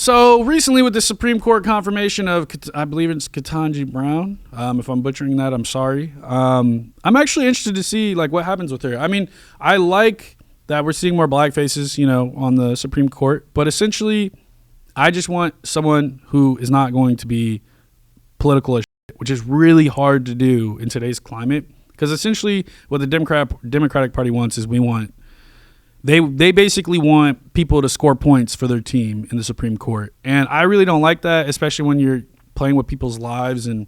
So recently, with the Supreme Court confirmation of, I believe it's Ketanji Brown. If I'm butchering that, I'm sorry. I'm actually interested to see like what happens with her. I mean, I like that we're seeing more black faces, on the Supreme Court. But essentially, I just want someone who is not going to be political as shit, which is really hard to do in today's climate. Because essentially, what the Democratic Party wants is They basically want people to score points for their team in the Supreme Court. And I really don't like that, especially when you're playing with people's lives and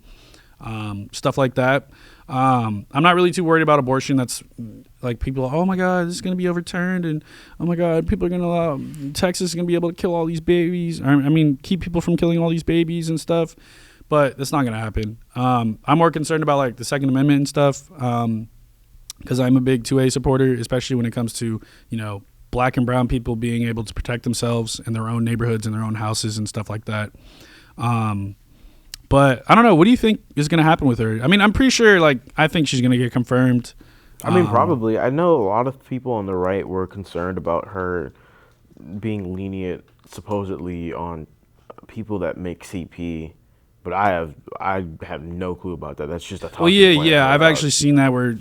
stuff like that. I'm not really too worried about abortion. That's like people, oh my God, this is going to be overturned. And oh my God, people are going to allow, Texas is going to be able to kill all these babies. I mean, keep people from killing all these babies and stuff. But that's not going to happen. I'm more concerned about like the Second Amendment and stuff. Because I'm a big 2A supporter, especially when it comes to, black and brown people being able to protect themselves in their own neighborhoods and their own houses and stuff like that. But I don't know. What do you think is going to happen with her? I mean, I'm pretty sure, I think she's going to get confirmed. I mean, probably. I know a lot of people on the right were concerned about her being lenient, supposedly, on people that make CP. But I have no clue about that. That's just a topic. Well, yeah. I've actually seen that where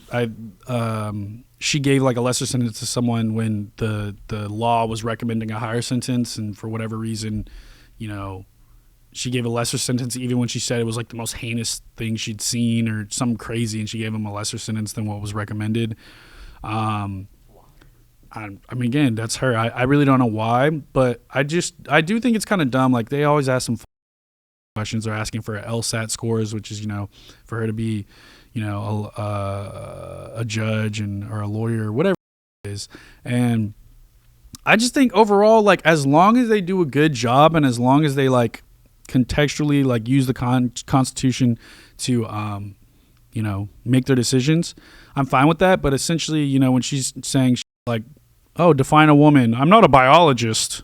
she gave like a lesser sentence to someone when the law was recommending a higher sentence, and for whatever reason, she gave a lesser sentence even when she said it was like the most heinous thing she'd seen or something crazy, and she gave him a lesser sentence than what was recommended. I mean, again, that's her. I really don't know why, but I do think it's kind of dumb. Like they always ask some questions. Are asking for LSAT scores, which is for her to be a judge or a lawyer or whatever it is. And I just think overall, like as long as they do a good job and as long as they like contextually like use the Constitution to make their decisions, I'm fine with that. But essentially, when she's saying like, oh, define a woman, I'm not a biologist.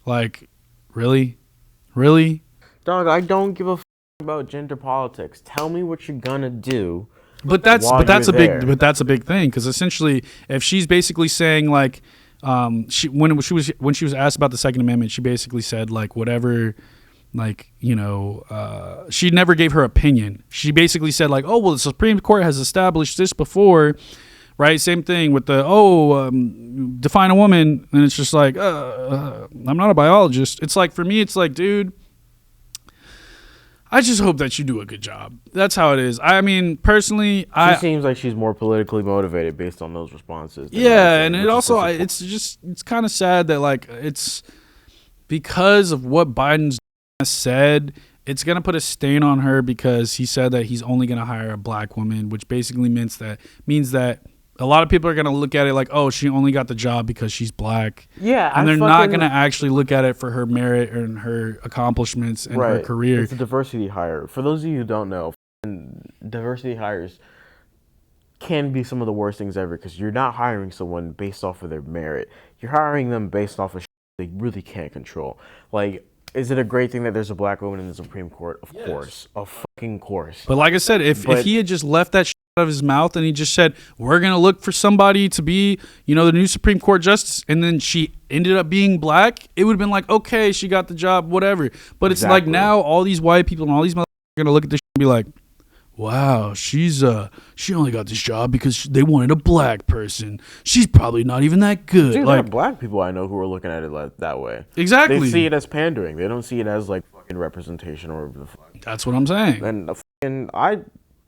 Like, really? Dog, I don't give a about gender politics. Tell me what you're gonna do. But that's a big thing, because essentially, if she's basically saying like, when she was asked about the Second Amendment, she basically said like whatever, like she never gave her opinion. She basically said like, oh well, the Supreme Court has established this before, right? Same thing with the define a woman, and it's just like I'm not a biologist. It's like for me, it's like, dude, I just hope that you do a good job. That's how it is. I mean, personally, she seems like she's more politically motivated based on those responses. Yeah, and it also, it's kind of sad that like it's because of what Biden's said, it's gonna put a stain on her because he said that he's only gonna hire a black woman, which basically means that a lot of people are going to look at it like, oh, she only got the job because she's black. Yeah. And they're not going to actually look at it for her merit and her accomplishments and her career. It's a diversity hire. For those of you who don't know, diversity hires can be some of the worst things ever, because you're not hiring someone based off of their merit. You're hiring them based off of they really can't control. Like, is it a great thing that there's a black woman in the Supreme Court? Of course. Of fucking course. But like I said, if he had just left that out of his mouth and he just said, we're going to look for somebody to be, the new Supreme Court justice, and then she ended up being black, it would have been like, okay, she got the job, whatever. But it's like now all these white people and all these motherfuckers are going to look at this and be like, wow, she only got this job because they wanted a black person. She's probably not even that good. Dude, there are black people I know who are looking at it that way. Exactly. They see it as pandering. They don't see it as like fucking representation or the fuck. That's what I'm saying. And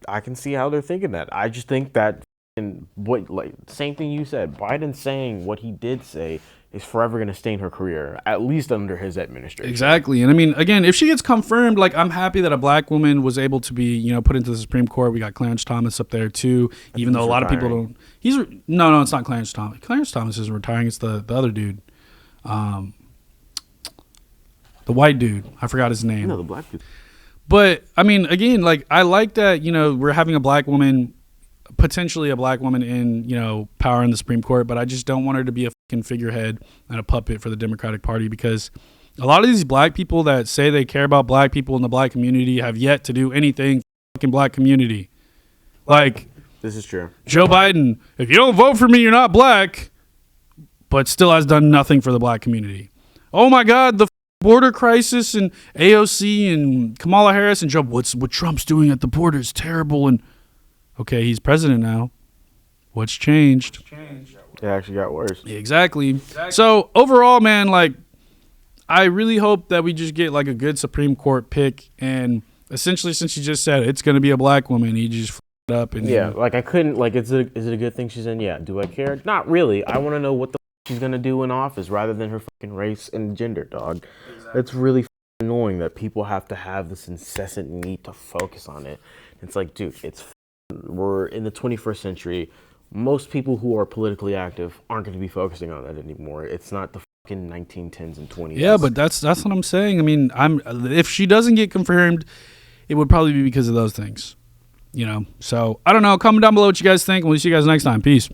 I can see how they're thinking that. I just think that same thing you said. Biden saying what he did say is forever going to stain her career, at least under his administration. Exactly. And I mean, again, if she gets confirmed, like I'm happy that a black woman was able to be, put into the Supreme Court. We got Clarence Thomas up there too, even though a lot of people don't. No, it's not Clarence Thomas. Clarence Thomas isn't retiring. It's the other dude. The white dude. I forgot his name. No, the black dude. But I mean, again, like I like that, we're having a black woman, potentially a black woman in, power in the Supreme Court, but I just don't want her to be a fucking figurehead and a puppet for the Democratic Party, because a lot of these black people that say they care about black people in the black community have yet to do anything for the fucking black community. Like, this is true. Joe Biden, if you don't vote for me, you're not black, but still has done nothing for the black community. Oh my God, the border crisis and AOC and Kamala Harris and Trump. What Trump's doing at the border is terrible. And okay, he's president now. What's changed? It actually got worse. Exactly. So overall, man, like, I really hope that we just get like a good Supreme Court pick. And essentially, since you just said it's going to be a black woman, he just f***ed up. And Yeah, like I couldn't, like, is it a good thing she's in? Yeah. Do I care? Not really. I want to know what the she's going to do in office rather than her fucking race and gender, dog. Exactly. It's really annoying that people have to have this incessant need to focus on it. It's like, dude, we're in the 21st century. Most people who are politically active aren't going to be focusing on that anymore. It's not the fucking 1910s and 20s. Yeah, but that's what I'm saying. I mean, if she doesn't get confirmed, it would probably be because of those things, you know. So I don't know. Comment down below what you guys think. We'll see you guys next time. Peace.